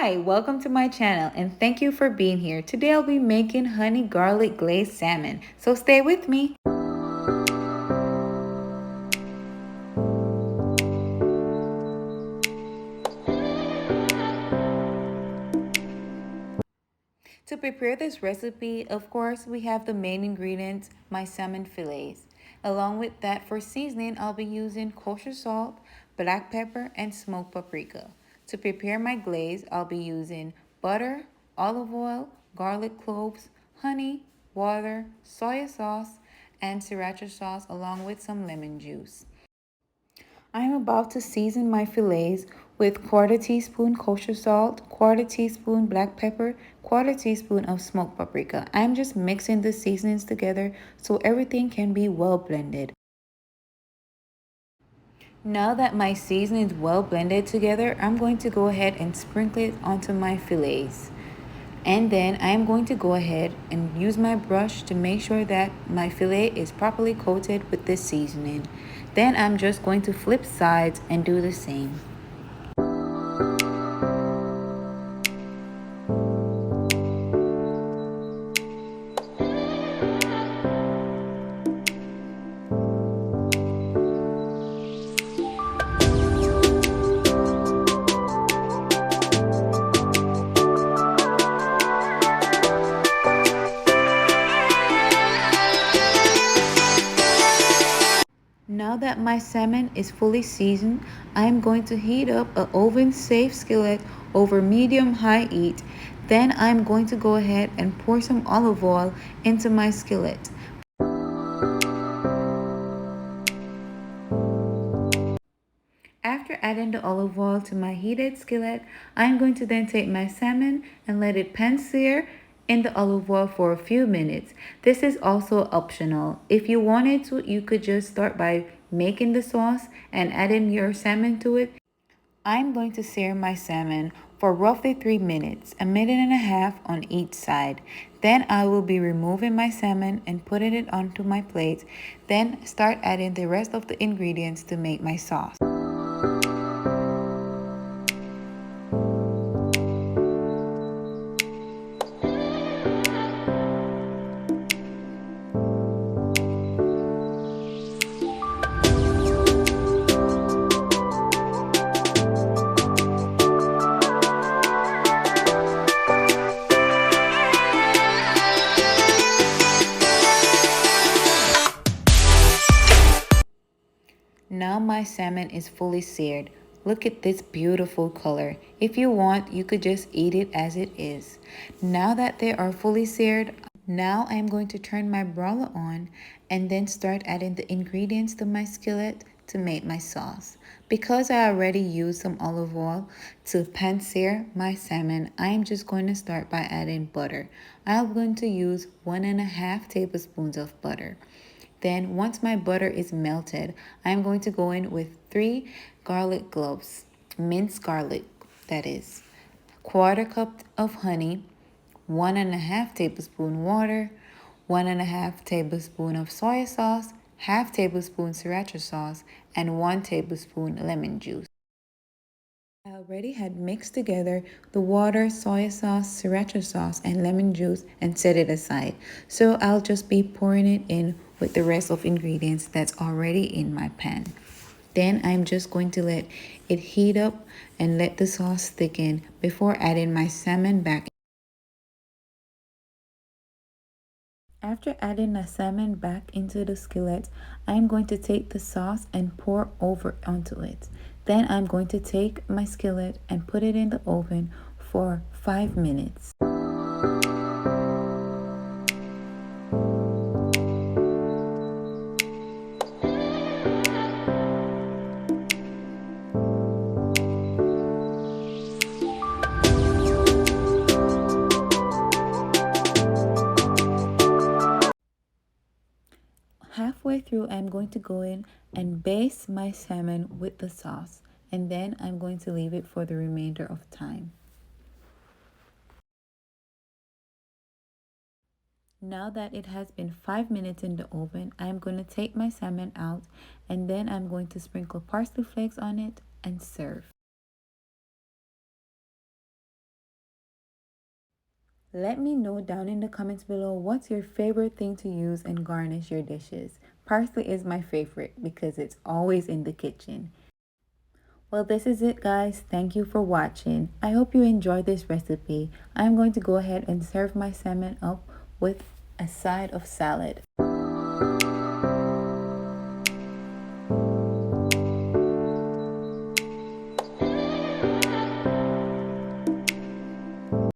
Hi, welcome to my channel and thank you for being here. Today I'll be making honey garlic glazed salmon, so stay with me. To prepare this recipe, of course, we have the main ingredients, my salmon fillets. Along with that, for seasoning, I'll be using kosher salt, black pepper, and smoked paprika. To prepare my glaze, I'll be using butter, olive oil, garlic cloves, honey, water, soy sauce, and sriracha sauce, along with some lemon juice. I'm about to season my fillets with quarter teaspoon kosher salt, quarter teaspoon black pepper, quarter teaspoon of smoked paprika. I'm just mixing the seasonings together so everything can be well blended. Now that my seasoning is well blended together, I'm going to go ahead and sprinkle it onto my fillets. And then I'm going to go ahead and use my brush to make sure that my fillet is properly coated with this seasoning. Then I'm just going to flip sides and do the same. Now that my salmon is fully seasoned, I am going to heat up an oven-safe skillet over medium-high heat. Then I'm going to go ahead and pour some olive oil into my skillet. After adding the olive oil to my heated skillet, I'm going to then take my salmon and let it pan-sear in the olive oil for a few minutes. This is also optional. If you wanted to, you could just start by making the sauce and adding your salmon to it. I'm going to sear my salmon for roughly 3 minutes, a minute and a half on each side. Then I will be removing my salmon and putting it onto my plate. Then start adding the rest of the ingredients to make my sauce. Now my salmon is fully seared. Look at this beautiful color. If you want, you could just eat it as it is. Now that they are fully seared, now I'm going to turn my broiler on and then start adding the ingredients to my skillet to make my sauce. Because I already used some olive oil to pan-sear my salmon, I am just going to start by adding butter. I'm going to use 1.5 tablespoons of butter. Then once my butter is melted, I'm going to go in with 3 garlic cloves, minced garlic, that is, quarter cup of honey, 1.5 tablespoon water, 1.5 tablespoon of soy sauce, half tablespoon sriracha sauce, and 1 tablespoon lemon juice. I already had mixed together the water, soy sauce, sriracha sauce, and lemon juice and set it aside. So I'll just be pouring it in with the rest of ingredients that's already in my pan. Then I'm just going to let it heat up and let the sauce thicken before adding my salmon back. After adding the salmon back into the skillet, I'm going to take the sauce and pour over onto it. Then I'm going to take my skillet and put it in the oven for 5 minutes. Halfway through, I'm going to go in and baste my salmon with the sauce, and then I'm going to leave it for the remainder of time. Now that it has been 5 minutes in the oven, I'm going to take my salmon out, and then I'm going to sprinkle parsley flakes on it and serve. Let me know down in the comments below what's your favorite thing to use and garnish your dishes. Parsley is my favorite because it's always in the kitchen. Well, this is it, guys. Thank you for watching. I hope you enjoyed this recipe. I'm going to go ahead and serve my salmon up with a side of salad.